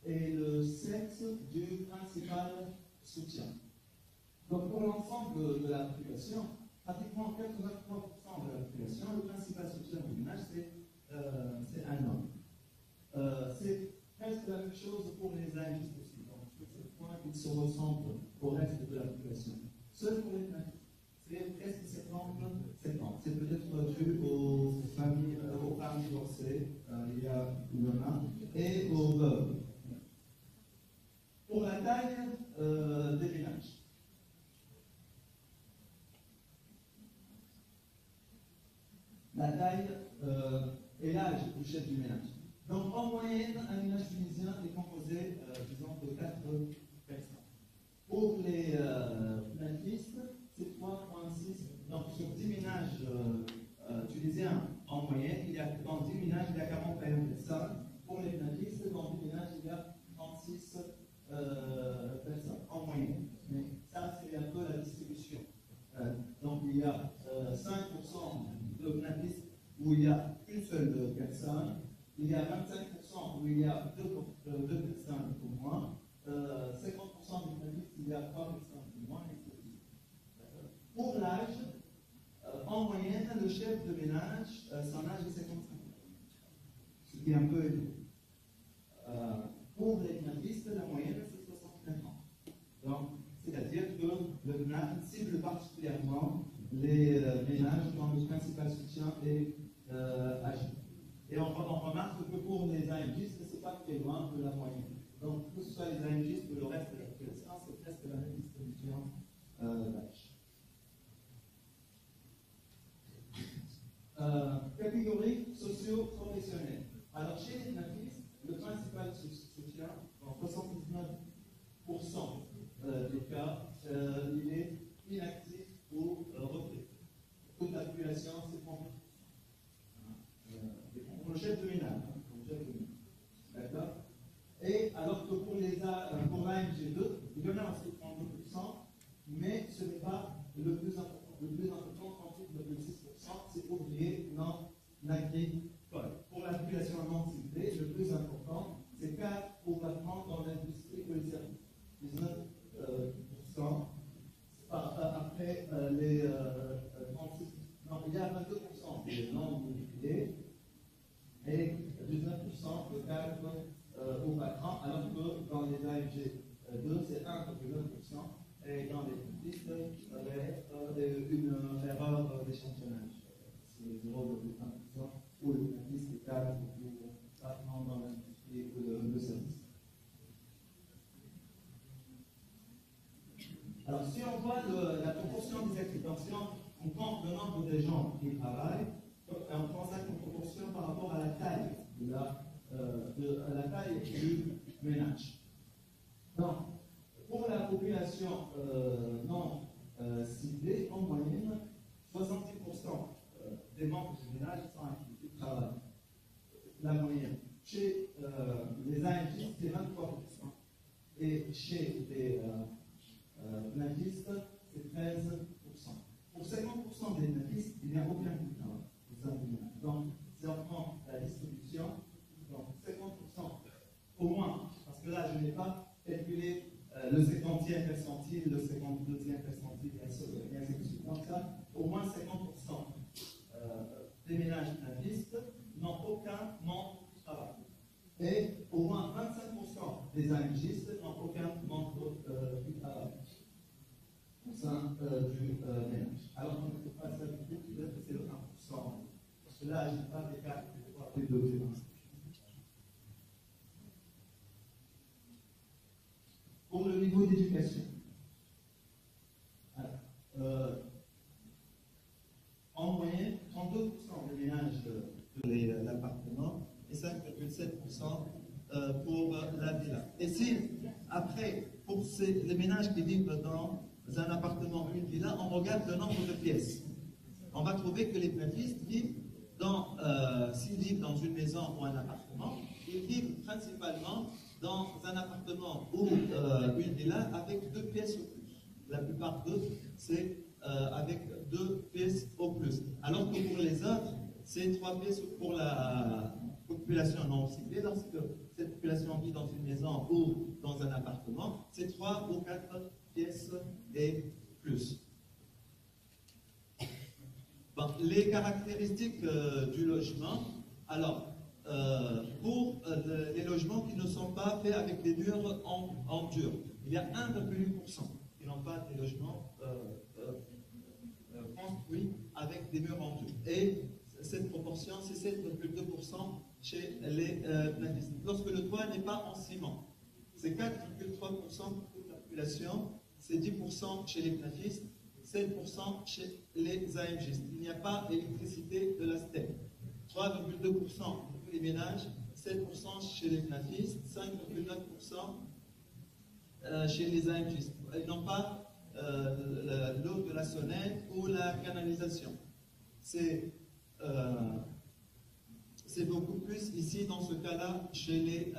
et le sexe du principal soutien. Donc pour l'ensemble de la population, pratiquement 83% de la population, le principal soutien du ménage, c'est un homme. C'est presque la même chose pour les injustes aussi. Donc sur ce point, ils se ressemblent au reste de la population. Seul pour les injustes, c'est presque 70-50. C'est peut-être dû aux familles divorcées, il y en a, et aux veuves. Pour la taille des ménages. La taille et l'âge du chef du ménage. Donc en moyenne, un ménage tunisien est composé, disons, de 4 personnes. Pour les ménagistes, c'est 3,6. Donc sur 10 ménages tunisiens en moyenne, dans 10 ménages, il y a 41 personnes. Pour les ménagistes, dans 10 ménages, il y a 36 personnes en moyenne. Mais ça, c'est un peu la distribution. Donc il y a 5% de ménagistes où il y a une seule personne. Il y a 25% où il y a deux personnes ou moins. 50% des ménagistes, il y a 3 personnes ou moins. Pour l'âge, en moyenne, le chef de ménage, son âge est 55 ans, ce qui est un peu élevé. Pour les ménagistes, la moyenne, c'est 69 ans. Donc, c'est-à-dire que le ménage cible particulièrement les ménages dont le principal soutien est âgé. Et on remarque que pour les AMGistes, ce n'est pas très loin de la moyenne. Donc, que ce soit les AMGistes ou le reste de la population, c'est presque la même distribution d'âge. Catégorie socio-professionnelle. Alors, chez les nafis, le principal soutien, dans 79% des cas, il est inactif ou retraité. Toute la population, c'est pour le chef de ménage. D'accord. Et alors que pour l'AMG2, il y en a aussi 32%, mais ce n'est pas le plus important. Le plus important, 38,6%, c'est ouvrier non agricole. Pour la population non ciblée, le plus important, c'est 4 ouvertement dans l'industrie ou les services. 19%. Après les 36%. Non, il y a 22% des non-ouvriers et 19% de cadres au patron, alors que dans les AMG2, c'est 1,9%. Et dans les pistes, ça va être une erreur d'échantillonnage. C'est 0,1% ou le piste est cadre ou patron dans l'industrie ou le service. Alors, si on voit la proportion des activations, on compte le nombre de gens qui travaillent, on prend ça comme proportion par rapport à la taille la taille du ménage. Donc, pour la population non ciblée, en moyenne, 70% des membres du ménage sont actifs de travail. La moyenne. Chez les AMG, c'est 23%. Et chez les nafistes, c'est 13%. Pour 50% des nafistes, il n'y a aucun travail. Donc, si on prend la distribution, donc 50% au moins, parce que là, je n'ai pas calculé le 50e percentile, le 52e percentile, et ainsi de suite. Donc, ça, au moins 50% des ménages nafistes n'ont aucun membre du travail. Et au moins 25% des AMGistes n'ont aucun membre du travail au sein du ménage. Alors qu'on ne peut pas ça du tout, peut-être que c'est le 1%. Parce que là, je n'ai pas des cas de deux. Pour le niveau d'éducation. En moyenne, 32% des ménages de l'appartement et 5,7% pour la villa. Et si, après, pour les ménages qui vivent dans un appartement ou une villa, on regarde le nombre de pièces. On va trouver que les platistes vivent s'ils vivent dans une maison ou un appartement, ils vivent principalement dans un appartement ou une villa avec 2 pièces au plus. La plupart d'eux, c'est avec 2 pièces au plus. Alors que pour les autres, c'est 3 pièces pour la population non ciblée, lorsque cette population vit dans une maison ou dans un appartement, c'est 3 ou 4 pièces et plus. Bon, les caractéristiques du logement, alors, pour les logements qui ne sont pas faits avec des murs en dur, il y a 1,8% qui n'ont pas des logements construits avec des murs en dur. Et cette proportion, c'est 7,2% chez les planistes. Lorsque le toit n'est pas en ciment, c'est 4,3% pour toute la population, c'est 10% chez les planistes, 7% chez les AMGistes. Il n'y a pas d'électricité de la STEP. 3,2% de tous les ménages, 7% chez les planistes, 5,9% chez les AMGistes. Ils n'ont pas l'eau de la sonnette ou la canalisation. C'est beaucoup plus ici, dans ce cas-là, chez les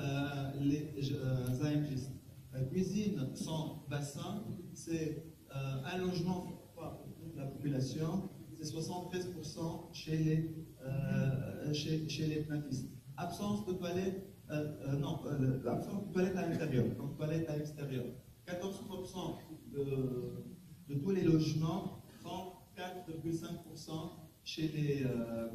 AMGistes. Cuisine sans bassin, c'est un logement pour toute la population, c'est 73% chez les planistes. Absence de toilette, absence de toilette à l'intérieur, donc toilette à l'extérieur. 14% de tous les logements, 34,5% chez les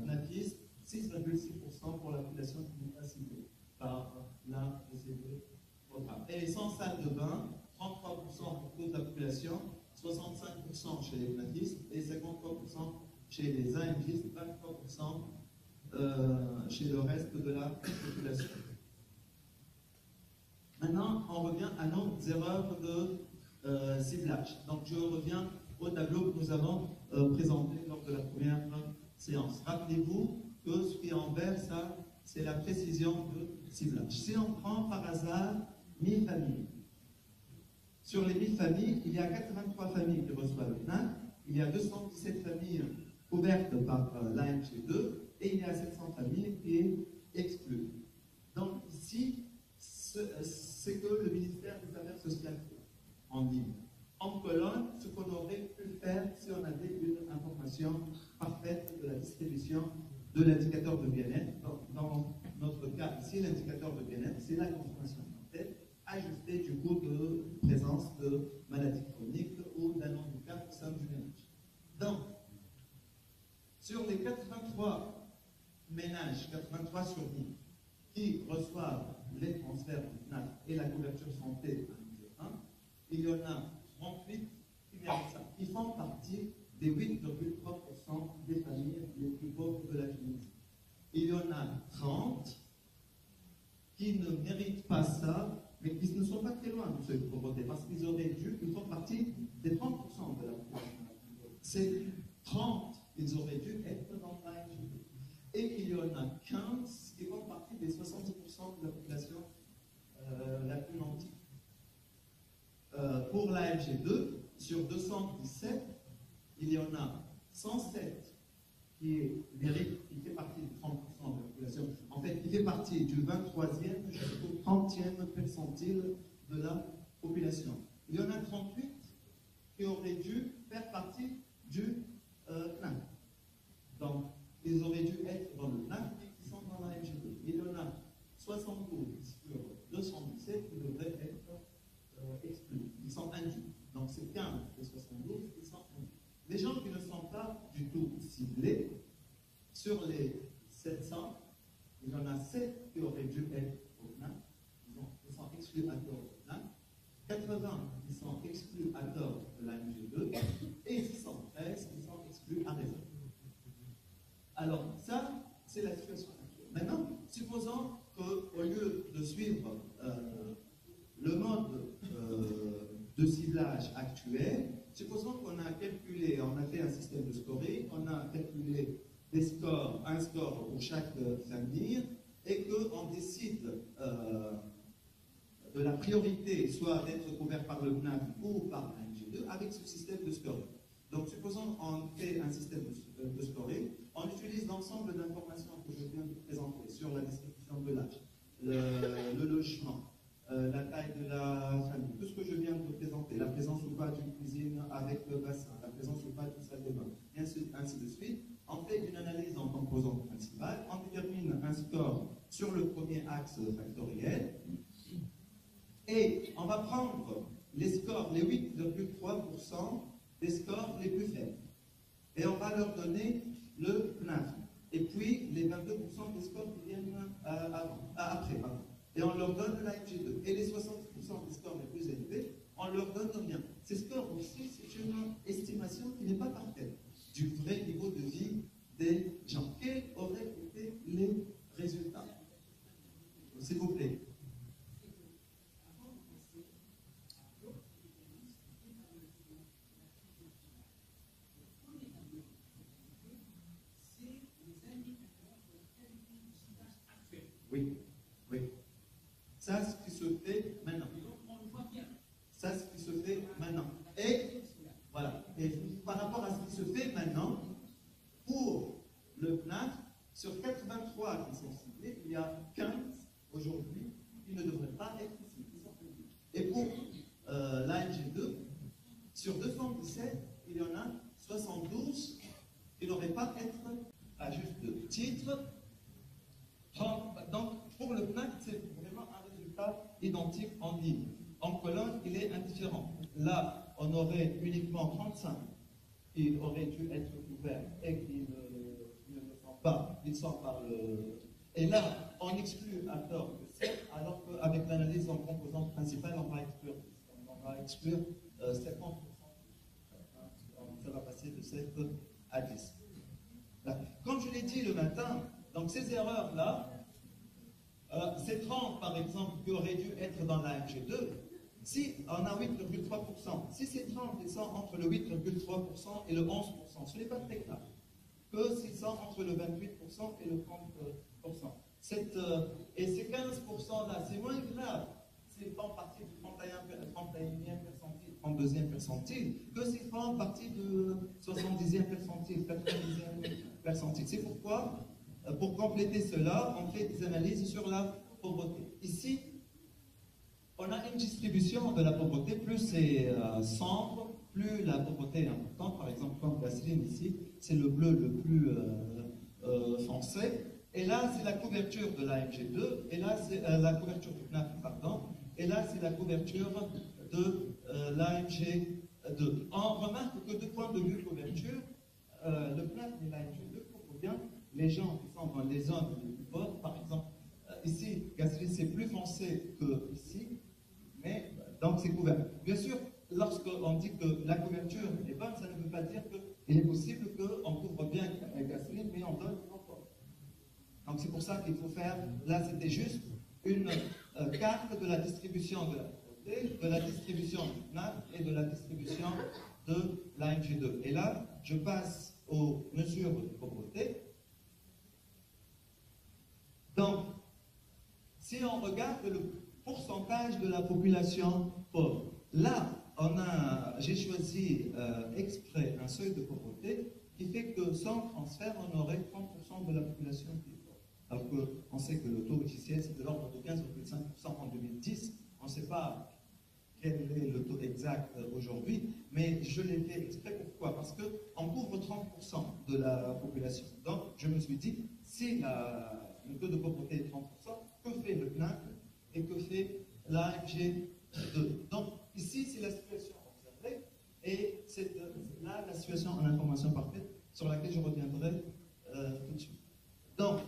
planistes, 6,6% pour la population qui n'est pas citée par l'un de ces deux programmes. Et sans salle de bain, 33% pour toute la population, 65% chez les planistes et 53% chez les AMGistes, 23% chez le reste de la population. Maintenant, on revient à nos erreurs de ciblage. Donc, je reviens au tableau que nous avons présenté lors de la première séance. Rappelez-vous que ce qui est en vert, ça, c'est la précision de ciblage. Si on prend par hasard 1000 familles, sur les 1000 familles, il y a 83 familles qui reçoivent le NAC, il y a 217 familles couvertes par l'AMG2 et il y a 700 familles qui est exclues. Donc ici, c'est que le ministère des Affaires sociales en ligne. En colonne, ce qu'on aurait pu faire si on avait une information parfaite de la distribution de l'indicateur de bien-être. Dans notre cas ici, l'indicateur de bien-être, c'est la consommation parfaite, ajustée du coup de présence de maladies chroniques ou d'un handicap au sein du ménage. Donc, sur les 83 ménages, 83 sur 10, qui reçoivent les transferts du FNAC et la couverture santé à 1, il y en a 38 qui font partie des 8,3% des familles les plus pauvres de la Tunisie. Il y en a 30 qui ne méritent pas ça, mais qui ne sont pas très loin de cette pauvreté, parce qu'ils auraient dû, ils font partie des 30% de la population. C'est 30, ils auraient dû être dans l'AMG2. Et il y en a 15 qui font partie des 70% de la population la plus nantie. Pour l'AMG2, sur 217, il y en a 107 qui fait partie du 30% de la population. En fait, il fait partie du 23e jusqu'au 30e percentile de la population. Il y en a 38 qui auraient dû faire partie du CNAC. Donc, ils auraient dû être dans le CNAC et qui sont dans la MG2. Il y en a 72 sur 217 qui devraient être exclus. Ils sont induits. Donc, c'est 15 et 72 qui sont induits. Les gens qui ne sont pas du tout ciblés, sur les 700, il y en a 7 qui auraient dû être au CNAC. Ils sont exclus à tort au CNAC. 80 qui sont exclus à tort de la MG2 et 613 qui sont exclus à raison. Alors, ça, c'est la situation actuelle. Maintenant, supposons qu'au lieu de suivre le mode de ciblage actuel, supposons qu'on a calculé, on a fait un système de scoring, on a calculé des scores, un score pour chaque famille, et qu'on décide de la priorité, soit d'être couvert par le CNAC ou par la MG2, avec ce système de scoring. Donc, supposons qu'on fait un système de scoring, on utilise l'ensemble d'informations que je viens de présenter sur la distribution de l'âge, le logement, la taille de la famille, tout ce que je viens de présenter, la présence ou pas d'une cuisine avec le bassin, la présence ou pas d'une salle de bain, et ainsi de suite. On fait une analyse en composantes principales, on détermine un score sur le premier axe axe factoriel. Et on va prendre les scores, les 8,3% des scores les plus faibles. Et on va leur donner le PNAF. Et puis les 22% des scores qui viennent après. Pardon. Et on leur donne l'AMG2. Et les 60% des scores les plus élevés, on leur donne rien. Ces scores aussi, c'est une estimation qui n'est pas parfaite du vrai niveau de vie des gens. Quels auraient été les résultats? S'il vous plaît. Oui, oui. Ça, ce qui se fait maintenant. Ça, ce qui se fait maintenant. Et voilà. Et par rapport à ce qui se fait maintenant, pour le PNAF, sur 83 qui sont ciblés, il y a 15 aujourd'hui qui ne devraient pas être ciblés. Et pour l'AMG2, sur 217, il y en a 72 qui n'auraient pas être à juste titre. Donc, pour le PNAC, c'est vraiment un résultat identique en ligne. En colonne, il est indifférent. Là, on aurait uniquement 35 qui auraient dû être couverts et qui ne le sont pas. Ils sont par le... Et là, on exclut à tort de 7, alors qu'avec l'analyse en composante principale, on va exclure 70%. Ça va passer de 7 à 10. Là. Comme je l'ai dit le matin, donc ces erreurs-là, ces 30 par exemple qui auraient dû être dans la MG2, si on a 8,3%, si ces 30 ils sont entre le 8,3% et le 11%, ce n'est pas très grave. Que s'ils sont entre le 28% et le 30%. Et ces 15%-là, c'est moins grave s'ils font partie du 31e percentile, 32e percentile, que s'ils font partie du 70e percentile, 90e percentile. C'est pourquoi, pour compléter cela, on fait des analyses sur la pauvreté. Ici, on a une distribution de la pauvreté, plus c'est sombre, plus la pauvreté est importante. Par exemple, comme Gasoline ici, c'est le bleu le plus foncé. Et là, c'est la couverture de la MG2, et là, c'est la couverture du PNAF, pardon, et là, c'est la couverture de la MG2. On remarque que de point de vue couverture, le PNAF et la MG2 couvrent bien les gens qui sont dans les zones les plus pauvres. Par exemple, ici, Gasoline, c'est plus foncé que ici, mais donc c'est couvert. Bien sûr, lorsqu'on dit que la couverture est bonne, ça ne veut pas dire qu'il est possible qu'on couvre bien Gasoline, mais on donne aux pauvres. Donc c'est pour ça qu'il faut faire, là c'était juste une carte de la distribution de la pauvreté, de la distribution du PNAF et de la distribution de la MG2. Et là, je passe aux mesures de pauvreté. Donc, si on regarde le pourcentage de la population pauvre, là, j'ai choisi exprès un seuil de pauvreté qui fait que sans transfert, on aurait 30% de la population qui est pauvre. Alors qu'on sait que le taux officiel, c'est de l'ordre de 15,5% en 2010. On ne sait pas quel est le taux exact aujourd'hui, mais je l'ai fait exprès. Pourquoi? Parce qu'on couvre 30% de la population. Donc, je me suis dit, si le taux de pauvreté est 30%, que fait le PNAC et que fait l'AMG2? Donc, ici, c'est la situation observée, et c'est là la situation en information parfaite sur laquelle je reviendrai tout de suite. Donc,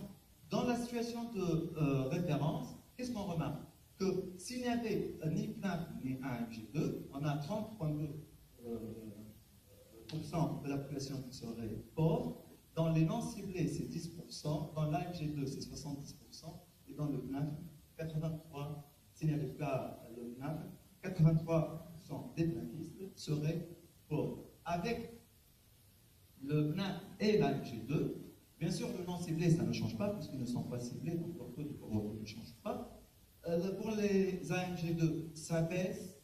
dans la situation de référence, qu'est-ce qu'on remarque? Que s'il n'y avait ni PNAF ni AMG2, on a 30,2% de la population qui serait pauvre. Dans les non ciblés, c'est 10%. Dans l'AMG2, c'est 70%. Et dans le PNAF, 83%. S'il n'y avait pas le PNAF, 83% des PNAFistes seraient pauvres. Avec le PNAF et l'AMG2, bien sûr, le non ciblé, ça ne change pas, puisqu'ils ne sont pas ciblés, donc leur taux de pauvreté ne change pas. Pour les AMG2, ça baisse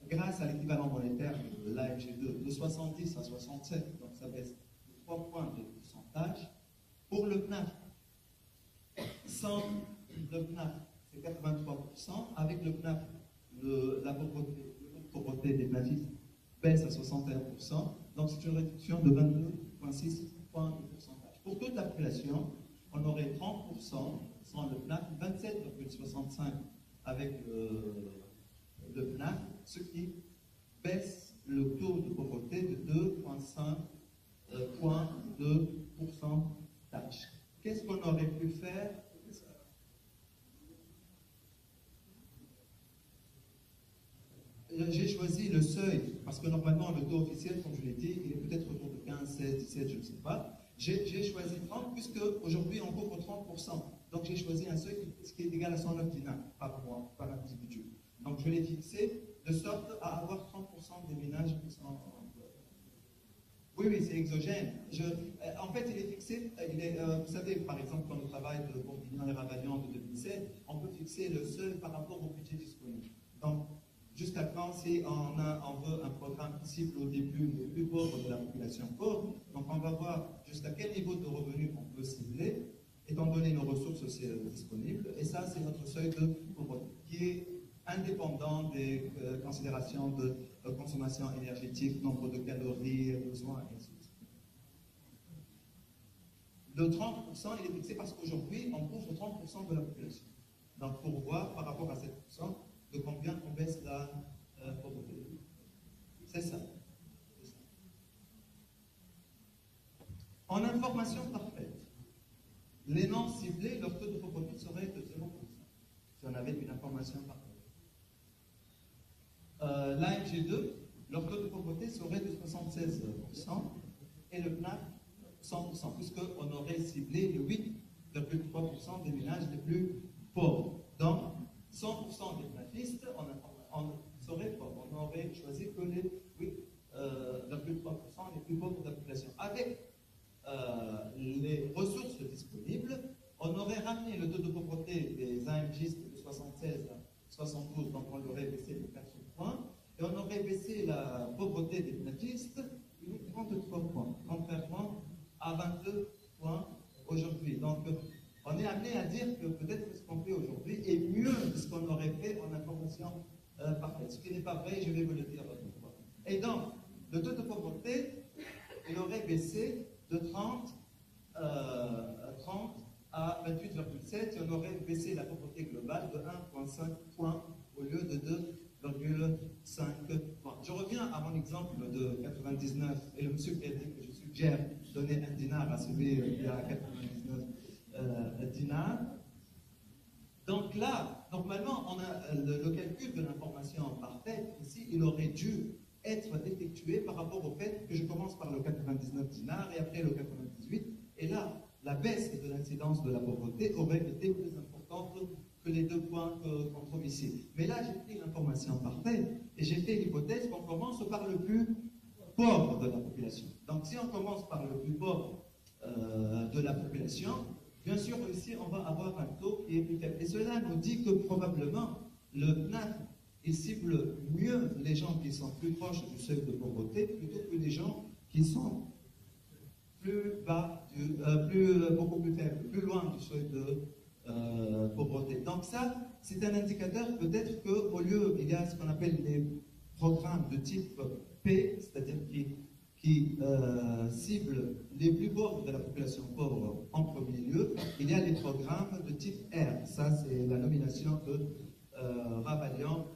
grâce à l'équivalent monétaire de l'AMG2 de 70 à 67, donc ça baisse de 3 points de pourcentage. Pour le PNAF, sans le PNAF, c'est 83%. Avec le PNAF, la pauvreté des PNAFistes baisse à 61%. Donc c'est une réduction de 22,6 points de pourcentage. Pour toute la population, on aurait 30% sans le PNAC, 27,65 avec le PNAC, ce qui baisse le taux de pauvreté de 2,5 points de pourcentage. Qu'est-ce qu'on aurait pu faire? J'ai choisi le seuil, parce que normalement le taux officiel, comme je l'ai dit, il est peut-être autour de 15, 16, 17, je ne sais pas. J'ai choisi 30, puisque aujourd'hui on couvre 30%. Donc j'ai choisi un seuil qui est égal à 109 dinars par mois, par individu. Donc je l'ai fixé de sorte à avoir 30% des ménages qui sont... Oui, oui, c'est exogène. En fait, il est fixé, vous savez, par exemple, dans le travail de Bourguignon et Ravagnan de 2007, on peut fixer le seuil par rapport au budget disponible. Donc, jusqu'à quand, si on veut un programme qui cible au début les plus pauvres de la population pauvre, donc on va voir jusqu'à quel niveau de revenus on peut cibler, étant donné nos ressources disponibles, et ça, c'est notre seuil de pauvreté, qui est indépendant des considérations de consommation énergétique, nombre de calories, besoins, et ainsi de suite. Le 30%, il est fixé parce qu'aujourd'hui, on couvre 30% de la population. Donc, pour voir par rapport à 7%, de combien on baisse la pauvreté. C'est ça. En information parfaite, les non ciblés, leur taux de pauvreté serait de 0%. Si on avait une information parfaite. L'AMG2, leur taux de pauvreté serait de 76% et le PNAC 100%, puisqu'on aurait ciblé le 8,3% des ménages les plus pauvres. Donc, 100% des PNACistes, on serait pauvres. On aurait choisi que les 8,3% les plus pauvres de la population. Avec les ressources disponibles, on aurait ramené le taux de pauvreté des AMGistes de 76 à 72, donc on aurait baissé de 4 points, et on aurait baissé la pauvreté des PNACistes de 33 points, contrairement à 22 points aujourd'hui. Donc, on est amené à dire que peut-être que ce qu'on fait aujourd'hui est mieux que ce qu'on aurait fait en information parfaite. Ce qui n'est pas vrai, je vais vous le dire pourquoi. Et donc, le taux de pauvreté, il aurait baissé de 30 à 28,7 et on aurait baissé la pauvreté globale de 1,5 points au lieu de 2,5 points. Je reviens à mon exemple de 99 et le monsieur qui a dit que je suggère donner un dinar à celui qui a 99 dinars. Donc là, normalement, on a le calcul de l'information parfaite. Ici, il aurait dû être effectué par rapport au fait que je commence par le 99 dinars et après le 98. Et là, la baisse de l'incidence de la pauvreté aurait été plus importante que les 2 points qu'on trouve ici. Mais là, j'ai pris l'information parfaite et j'ai fait l'hypothèse qu'on commence par le plus pauvre de la population. Donc, si on commence par le plus pauvre de la population, bien sûr, ici, on va avoir un taux qui est plus faible. Et cela nous dit que probablement, le PNAC, il cible mieux les gens qui sont plus proches du seuil de pauvreté plutôt que les gens qui sont plus bas, beaucoup plus faibles, plus loin du seuil de pauvreté. Donc ça, c'est un indicateur peut-être qu'au lieu, il y a ce qu'on appelle des programmes de type P, c'est-à-dire qui ciblent les plus pauvres de la population pauvre en premier lieu, il y a les programmes de type R. Ça, c'est la nomination de Ravagnan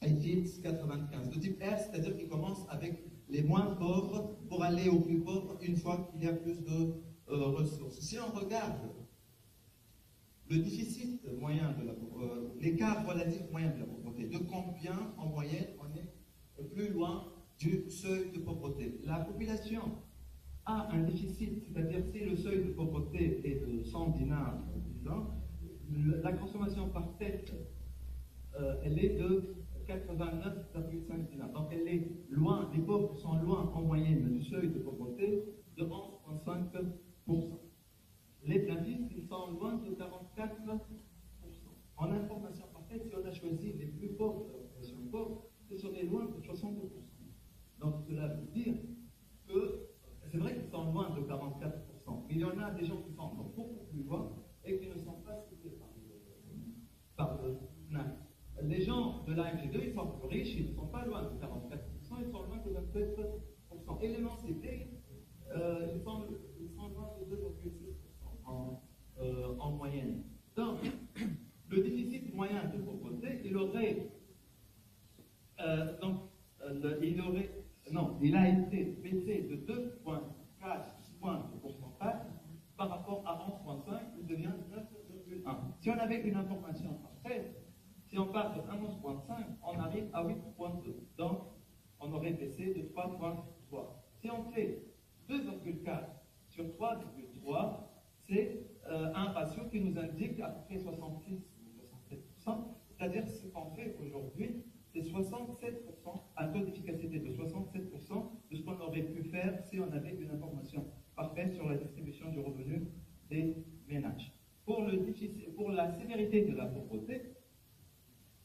et Fields 95. De type R, c'est-à-dire qu'il commence avec les moins pauvres pour aller aux plus pauvres une fois qu'il y a plus de ressources. Si on regarde le déficit moyen de la pauvreté, l'écart relatif moyen de la pauvreté, de combien en moyenne on est plus loin du seuil de pauvreté. La population a un déficit, c'est-à-dire si le seuil de pauvreté est de 100 dinars, la consommation par tête, elle est de 89,5 dinars. Donc elle est loin, les pauvres sont loin en moyenne du seuil de pauvreté de 11,5%. Les planistes, ils sont loin de 44%. En information parfaite, si on a choisi les plus pauvres de la population pauvre, ce serait loin de 62%. Donc cela veut dire que c'est vrai qu'ils sont loin de 44%, mais il y en a des gens qui sont encore beaucoup plus loin et qui ne sont pas cités par le PNAC. Les gens de l'AMG2, ils sont plus riches, ils ne sont pas loin de 44%, ils sont loin de 27%. Et les non cités, ils sont loin de 2,6% en moyenne. Donc, le déficit moyen de pauvreté, il a été baissé de 2,4 points de pourcentage par rapport à 11,5, il devient 9,1. Si on avait une information parfaite, si on part de 11,5, on arrive à 8,2. Donc, on aurait baissé de 3,3. Si on fait 2,4 sur 3,3, c'est un ratio qui nous indique à peu près 66 ou 67%. C'est-à-dire que ce qu'on fait aujourd'hui, c'est 67%, un taux d'efficacité de 67% de ce qu'on aurait pu faire si on avait une information parfaite sur la distribution du revenu des ménages. Pour la sévérité de la pauvreté,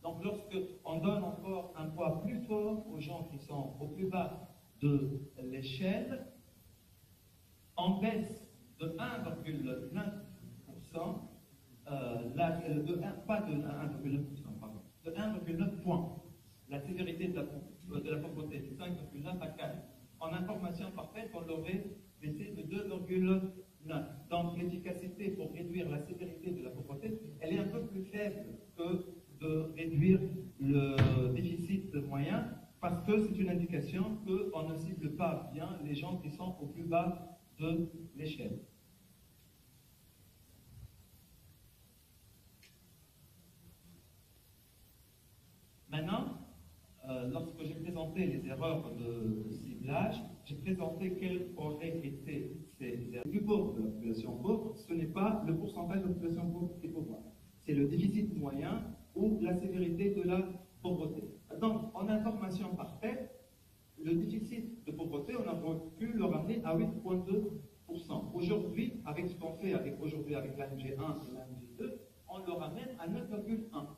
donc lorsque on donne encore un poids plus fort aux gens qui sont au plus bas de l'échelle, on baisse de 1,9%, pas de 1,9%, pardon, de 1,9 points. La sévérité de la pauvreté de 5,9 à 4. En information parfaite, on l'aurait baissé de 2,9. Donc l'efficacité pour réduire la sévérité de la pauvreté, elle est un peu plus faible que de réduire le déficit moyen, parce que c'est une indication qu'on ne cible pas bien les gens qui sont au plus bas de l'échelle. Maintenant, lorsque j'ai présenté les erreurs de ciblage, j'ai présenté quelles auraient été ces erreurs. Le plus pauvre de la population pauvre, ce n'est pas le pourcentage de la population pauvre qui est pauvre, c'est le déficit moyen ou la sévérité de la pauvreté. Donc, en information parfaite, le déficit de pauvreté, on aurait pu le ramener à 8,2%. Aujourd'hui, avec ce qu'on fait avec l'AMG1 et l'AMG2, on le ramène à 9,1%.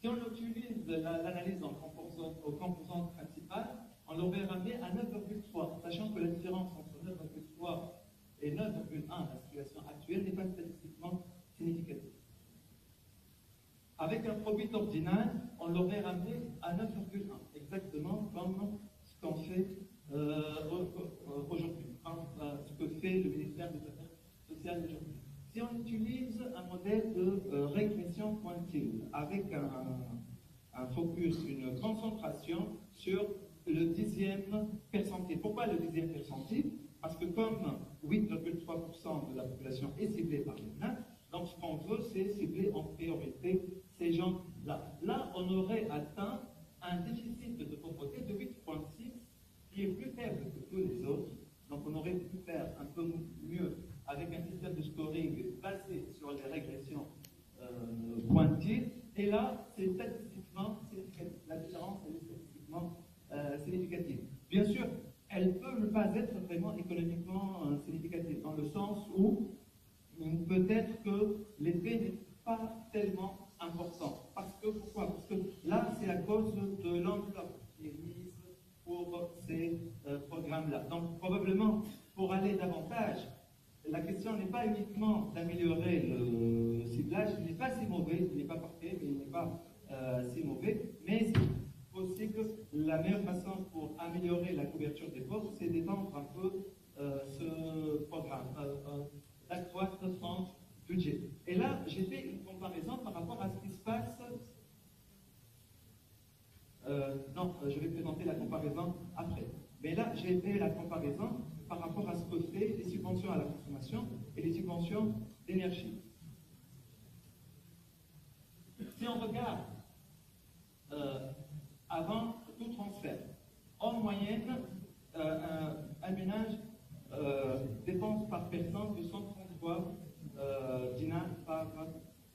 Si on utilise l'analyse en composante principale, on l'aurait ramené à 9,3, sachant que la différence entre 9,3 et 9,1, la situation actuelle, n'est pas statistiquement significative. Avec un produit ordinal, on l'aurait ramené à 9,1, exactement comme ce qu'on fait aujourd'hui, ce que fait le ministère des Affaires sociales aujourd'hui. Si on utilise un modèle de régression pointille avec un focus, une concentration sur le 10e percentile. Pourquoi le 10e percentile? Parce que comme 8,3% de la population est ciblée par l'INAC, donc ce qu'on veut, c'est cibler en priorité ces gens-là. Là, on aurait atteint un déficit de pauvreté de 8,6, qui est plus faible que tous les autres. Donc on aurait pu faire un peu mieux avec un système de scoring basé sur les régressions pointilles. Et là, c'est statistiquement significatif. La différence est statistiquement significative. Bien sûr, elle peut ne pas être vraiment économiquement significative, dans le sens où peut-être que l'effet n'est pas tellement important. Pourquoi? Parce que là, c'est à cause de l'enveloppe qui est mise pour ces programmes-là. Donc, probablement, pour aller davantage, la question n'est pas uniquement d'améliorer le ciblage, il n'est pas si mauvais, il n'est pas parfait, mais il n'est pas si mauvais, mais c'est aussi que la meilleure façon pour améliorer la couverture des pauvres, c'est d'étendre un peu ce programme, d'accroître son budget. Et là, j'ai fait une comparaison par rapport à ce qui se passe. Je vais présenter la comparaison après. Mais là, j'ai fait la comparaison par rapport à ce que fait les subventions à la consommation et les subventions d'énergie. Si on regarde avant tout transfert, en moyenne, un ménage dépense par personne de 133 dinars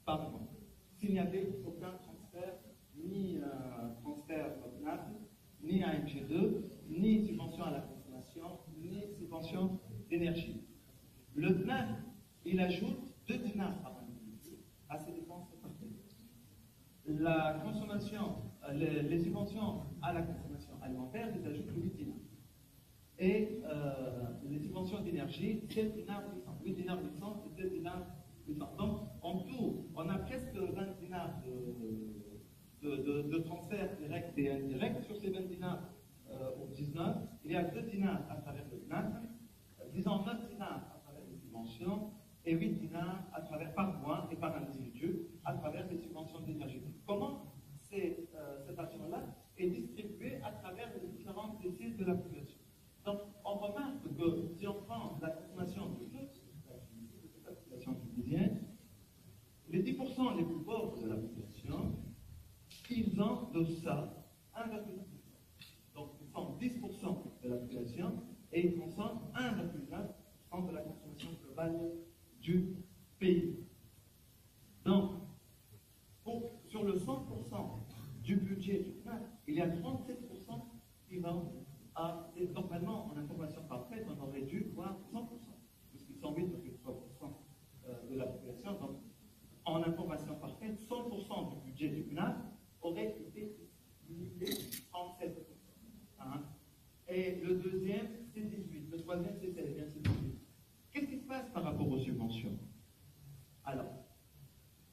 par mois. S'il n'y avait aucun transfert, ni transfert NAF, ni AMG2, ni subvention à la consommation, ni subvention d'énergie. Le PNAF, il ajoute 2 dinars par individu à ses dépenses parfaite. La consommation, les subventions à la consommation alimentaire, ils ajoutent 8 dinars. Et les subventions d'énergie, 7 dinars 800. 8 dinars 800 et 7 dinars 800. Donc, en tout, on a presque 20 dinars de transfert direct et indirect. Sur ces 20 dinars au 19, il y a 2 dinars à travers le PNAF, disons 9 dinars à travers les subventions et 8 dinars par mois et par individu à travers les subventions d'énergie. Comment cet argent-là est distribué à travers les différentes déciles de la population. Donc, on remarque que si on prend la consommation de toute la population tunisienne, les 10% les plus pauvres de la population, ils ont de ça 1,9%. Donc, ils sont 10% de la population et ils consomment 1,9% de la consommation globale du pays. Donc, sur le 100% du budget du FNAC, il y a 37% qui vont à. Normalement, en information parfaite, on aurait dû voir 100%, puisqu'ils sont 8,3% de la population. Donc, en information parfaite, 100% du budget du FNAC aurait été limité 37%. Hein? Et le deuxième, c'est 18%. Le troisième, c'est 16%. Bien, c'est 18%. Qu'est-ce qui se passe par rapport aux subventions? Alors,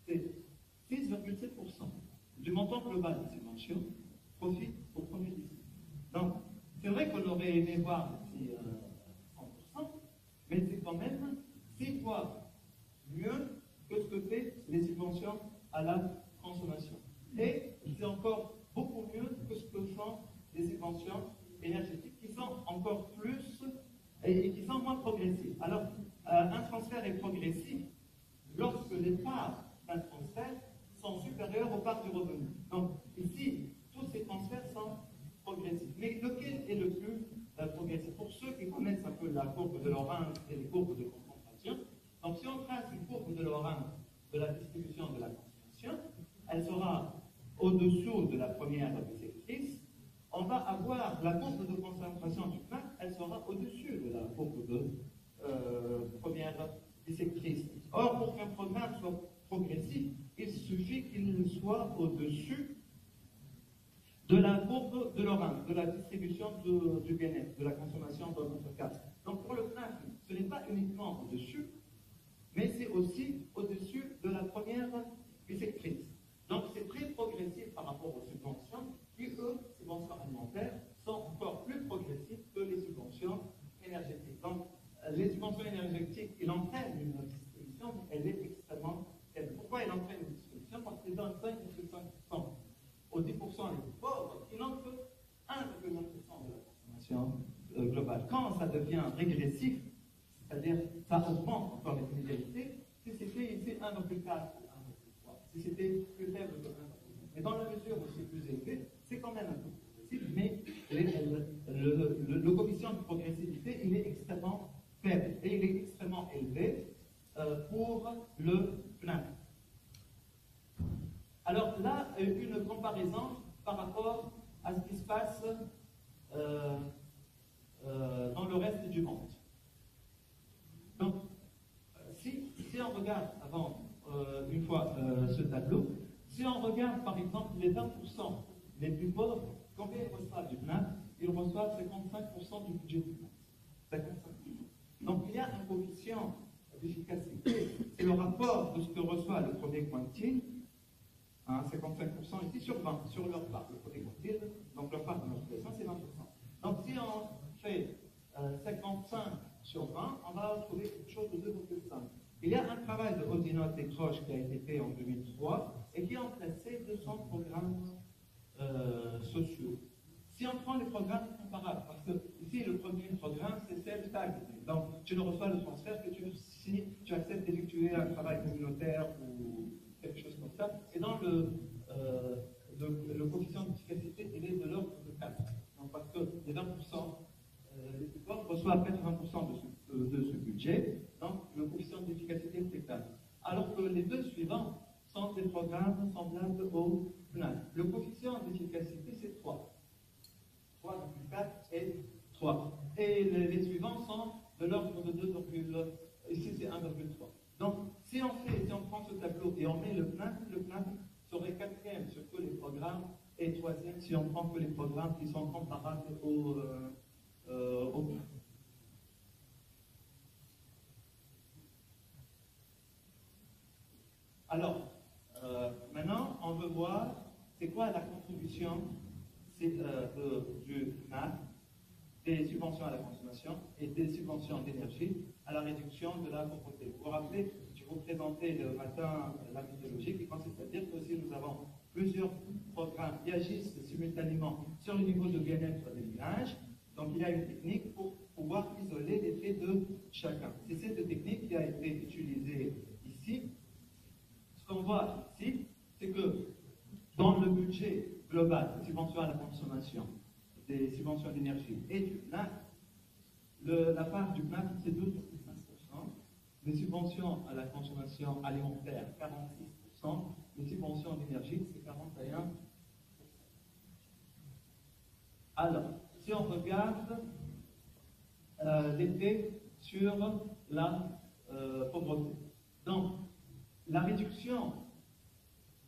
c'est 6,7% du montant global des subventions profite au premier lycée. Donc, c'est vrai qu'on aurait aimé voir ici 100%, mais c'est quand même 6 fois mieux que ce que fait les subventions à la consommation. Et c'est encore beaucoup mieux que ce que font les subventions énergétiques qui sont encore plus et qui sont moins progressives. Alors, un transfert est progressif lorsque les parts d'un transfert sont supérieures aux parts du revenu. Donc, ici, tous ces transferts sont progressifs. Mais lequel est le plus progressif? Pour ceux qui connaissent un peu la courbe de Lorentz et les courbes de concentration, donc si on trace une courbe de Lorentz de la distribution de la consommation, elle sera au-dessous de la première bisectrice. On va avoir la courbe de concentration du FNAC, elle sera au-dessus de la courbe de première bisectrice. Or, pour qu'un programme soit progressif, il suffit qu'il soit au-dessus de la courbe de Lorentz, de la distribution du bien-être, de la consommation dans notre cas. Donc, pour le FNAC, ce n'est pas uniquement au-dessus, mais c'est aussi au-dessus de la première bisectrice. Donc, c'est très progressif par rapport aux subventions, qui, eux, subventions alimentaires, sont encore plus progressives que les subventions énergétiques. Donc, les subventions énergétiques, il entraîne une distribution, mais elle est extrêmement faible. Pourquoi il entraîne une distribution? Parce qu'il donne 5,5% aux 10% les plus pauvres, qui n'ont que 1,9% de la consommation globale. Quand ça devient régressif, c'est-à-dire ça augmente encore les inégalités, si c'était ici 1,4 ou 1,3, si c'était plus faible que 1,9. Mais dans la mesure où c'est plus élevé, c'est quand même un peu progressif, mais le coefficient de progressivité, il est extrêmement faible et il est extrêmement élevé pour le FNAC. Alors là, une comparaison par rapport à ce qui se passe dans le reste du monde. Donc, si on regarde avant, une fois ce tableau, si on regarde par exemple les 20% les plus pauvres, combien ils reçoivent du FNAC? Ils reçoivent 55% du budget du FNAC. 55%. Donc il y a un coefficient d'efficacité, c'est le rapport de ce que reçoit le premier quintile, 55% ici sur 20, sur leur part, le premier quintile, donc leur part de notre population, c'est 20%. Donc si on fait 55 sur 20, on va trouver quelque chose de 2,5. Il y a un travail de Odinot et Croche qui a été fait en 2003 et qui a placé 200 programmes sociaux. Si on prend les programmes comparables, parce que ici le premier programme c'est self-tag, donc tu ne reçois le transfert que si tu acceptes d'effectuer un travail communautaire ou quelque chose comme ça, et dans le coefficient d'efficacité il est de l'ordre de 4. Donc parce que les 20% les plus pauvres reçoivent 80% de ce budget, donc le coefficient d'efficacité c'est 4. Alors que les deux suivants sont des programmes semblables au FNAC. Le coefficient d'efficacité c'est 3. 3,4 et 3. Et les suivants sont de l'ordre de 2, ici c'est 1,3. Donc, si on prend ce tableau et on met le FNAC serait quatrième sur tous les programmes et troisième si on prend que les programmes qui sont comparables au FNAC. Alors, maintenant, on veut voir c'est quoi la contribution du FNAC des subventions à la consommation et des subventions d'énergie à la réduction de la pauvreté. Vous vous rappelez, je vous présentais le matin la méthodologie qui consiste à dire que si nous avons plusieurs programmes qui agissent simultanément sur le niveau de bien-être des ménages, donc il y a une technique pour pouvoir isoler l'effet de chacun. C'est cette technique qui a été utilisée ici. Ce qu'on voit ici, c'est que dans le budget global des subventions à la consommation, des subventions d'énergie et du PNAC, la part du PNAC c'est 12,5%, les subventions à la consommation alimentaire 46%, les subventions d'énergie c'est 41%. Alors, si on regarde l'effet sur la pauvreté, donc la réduction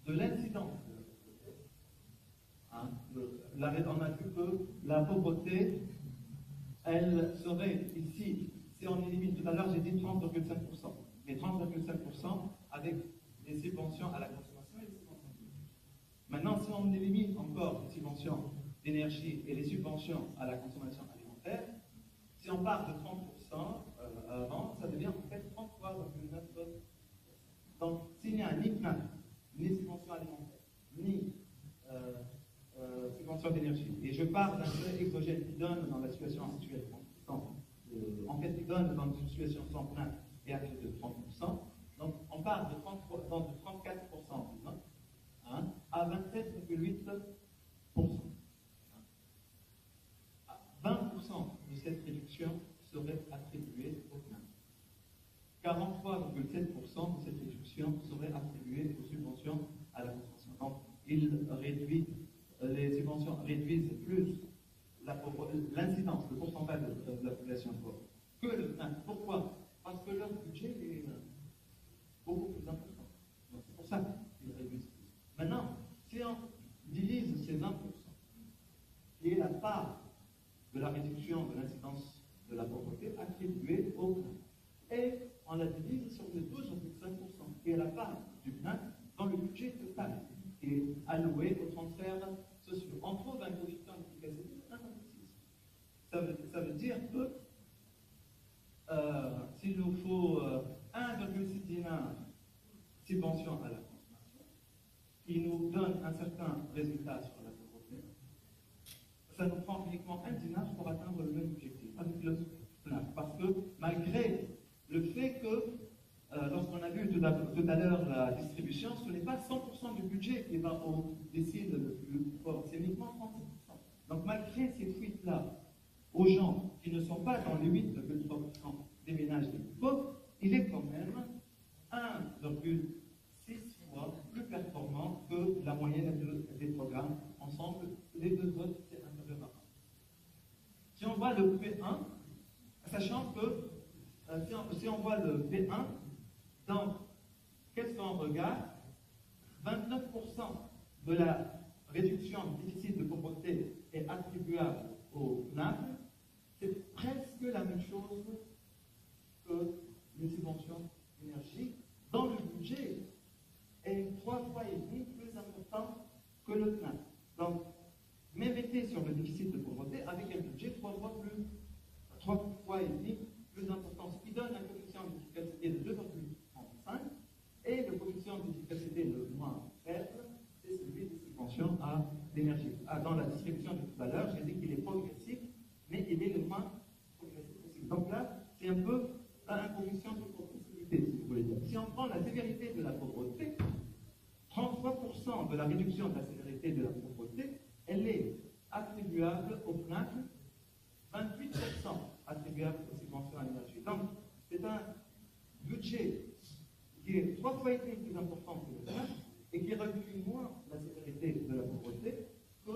de l'incidence de la pauvreté, on a vu que la pauvreté, elle serait ici, si on élimine, tout à l'heure j'ai dit 30,5%, mais 30,5% avec les subventions à la consommation et les subventions d'énergie. Maintenant, si on élimine encore les subventions d'énergie et les subventions à la consommation alimentaire, si on part de 30% avant, ça devient en fait 33,9%. Donc, s'il n'y a ni PNAC, ni subvention alimentaire, ni subvention d'énergie, et je pars d'un fait exogène qui donne dans la situation actuelle, en fait, qui donne dans une situation sans PNAC et à plus de 30%, donc on part de 34% hein, à 27,8%. 20% de cette réduction serait attribuée au PNAC. 43,7% de cette réduction serait attribuée aux subventions à la consommation. Donc, les subventions réduisent plus l'incidence, le pourcentage de la population pauvre que le PNAC. Pourquoi? Parce que leur budget est beaucoup plus important. Donc, c'est pour ça qu'ils réduisent plus. Maintenant, si on divise ces 20%, qui est la part de la réduction de l'incidence de la pauvreté attribuée au PNAC, et on la divise sur les 12,5%, qui est la part du PNAC dans le budget total, qui est alloué aux transferts sociaux. On trouve un coefficient d'efficacité de 1,6. Ça veut dire que s'il nous faut 1,6 dinar subvention à la consommation, qui nous donne un certain résultat sur la pauvreté, ça nous prend uniquement 1 dinar pour atteindre le même objectif avec le PNAC. Parce que malgré le fait que, lorsqu'on a vu tout à l'heure la distribution, ce n'est pas 100% du budget qui va au décile le plus fort, c'est uniquement 30%. Donc malgré ces fuites-là aux gens qui ne sont pas dans les 8,3% des ménages les plus pauvres, il est quand même 1,6 fois plus performant que la moyenne des programmes ensemble. Les deux autres, c'est inférieur à 1. Si on voit le P1, sachant que si on voit le P1, donc, qu'est-ce qu'on regarde? 29% de la réduction du déficit de pauvreté est attribuable au PNAC. C'est presque la même chose que les subventions d'énergie, dont le budget est 3 fois et demi plus important que le PNAC. Donc, même effet sur le déficit de pauvreté avec un budget 3 fois et demi plus important, ce qui donne un coefficient d'efficacité de 2,35, et le coefficient d'efficacité le moins faible, c'est celui des subventions à l'énergie. Dans la distribution de tout à l'heure, j'ai dit qu'il est progressif, mais il est le moins progressif possible. Donc là, c'est un peu un coefficient de progressivité, si vous voulez dire. Si on prend la sévérité de la pauvreté, 33% de la réduction de la sévérité de la pauvreté, elle est attribuable au PNAC, 28% attribuable aux subventions à l'énergie. Donc, c'est un budget qui est 3 fois et demi plus important que le PNAC et qui réduit moins la sévérité de la pauvreté que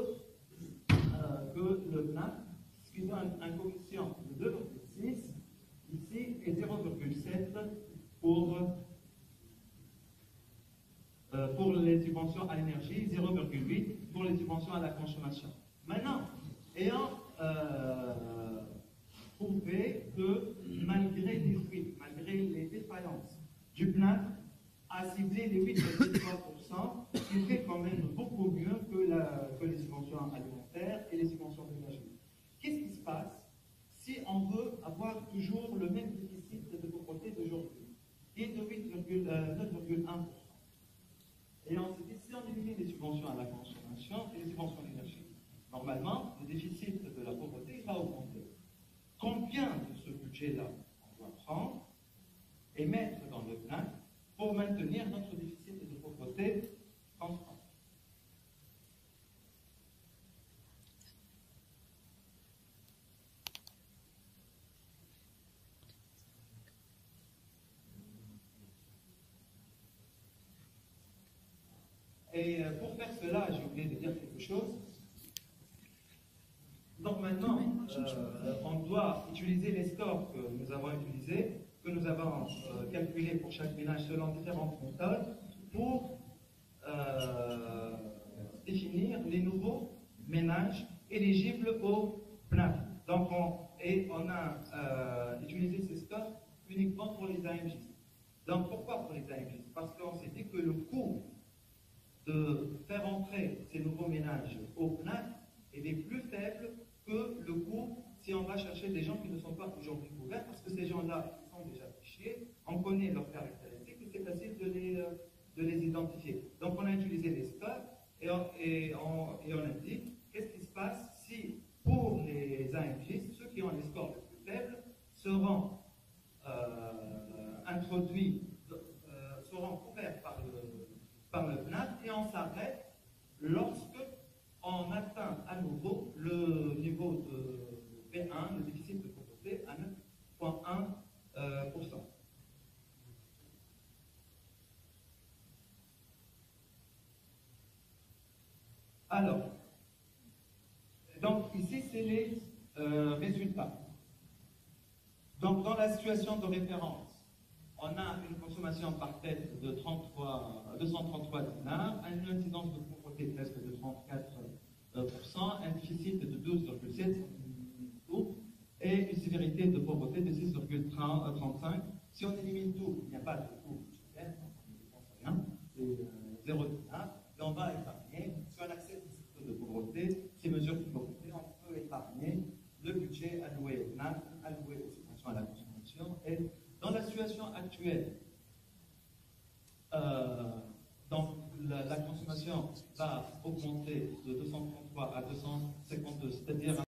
le PNAC, ce qui donne un coefficient de 2,6 ici et 0,7 pour les subventions à l'énergie, 0,8 pour les subventions à la consommation. Maintenant, ayant prouvé que malgré les fuites, malgré les défaillances du PNAC à cibler les 8,3%, il fait quand même beaucoup mieux que les subventions alimentaires et les subventions d'énergie. Qu'est-ce qui se passe consommation et les subventions d'énergie. Normalement, le déficit de la pauvreté va augmenter. Combien de ce budget-là on doit prendre et mettre dans le plan pour maintenir notre déficit de pauvreté constant? Et pour faire cela, j'ai oublié de dire quelque chose. Normalement, on doit utiliser les scores que nous avons utilisés, que nous avons calculés pour chaque ménage selon différentes méthodes, pour définir les nouveaux ménages éligibles au PNAF. Donc, on a utilisé ces scores uniquement pour les AMJ. Donc, pourquoi pour les AMJ? Parce qu'on s'est dit que le coût de faire entrer ces nouveaux ménages au PNAF est plus faible que le coût si on va chercher des gens qui ne sont pas aujourd'hui couverts, parce que ces gens-là sont déjà fichés, on connaît leurs caractéristiques et c'est facile de les identifier. Donc on a utilisé les scores et on a dit qu'est-ce qui se passe si pour les AMJ, ceux qui ont les scores les plus faibles seront introduits, seront couverts par le PNAF, et on s'arrête lorsque on atteint à nouveau le niveau de P1, le déficit de pauvreté, à 9,1%. Alors, donc ici c'est les résultats. Donc dans la situation de référence, on a une consommation par tête de 233 dinars, une incidence de pauvreté presque de 34%, un déficit de 12,7 et une sévérité de pauvreté de 6,35. Si on élimine tout, il n'y a pas de coût budgétaire, on ne dépense rien, c'est 0 dinar, et on va épargner, si on accepte ce cycle de pauvreté, ces mesures de pauvreté, on peut épargner le budget alloué au PNAF, alloué aux subventions à la consommation. Et dans la situation actuelle, donc la consommation va augmenter de 233 à 252, c'est-à-dire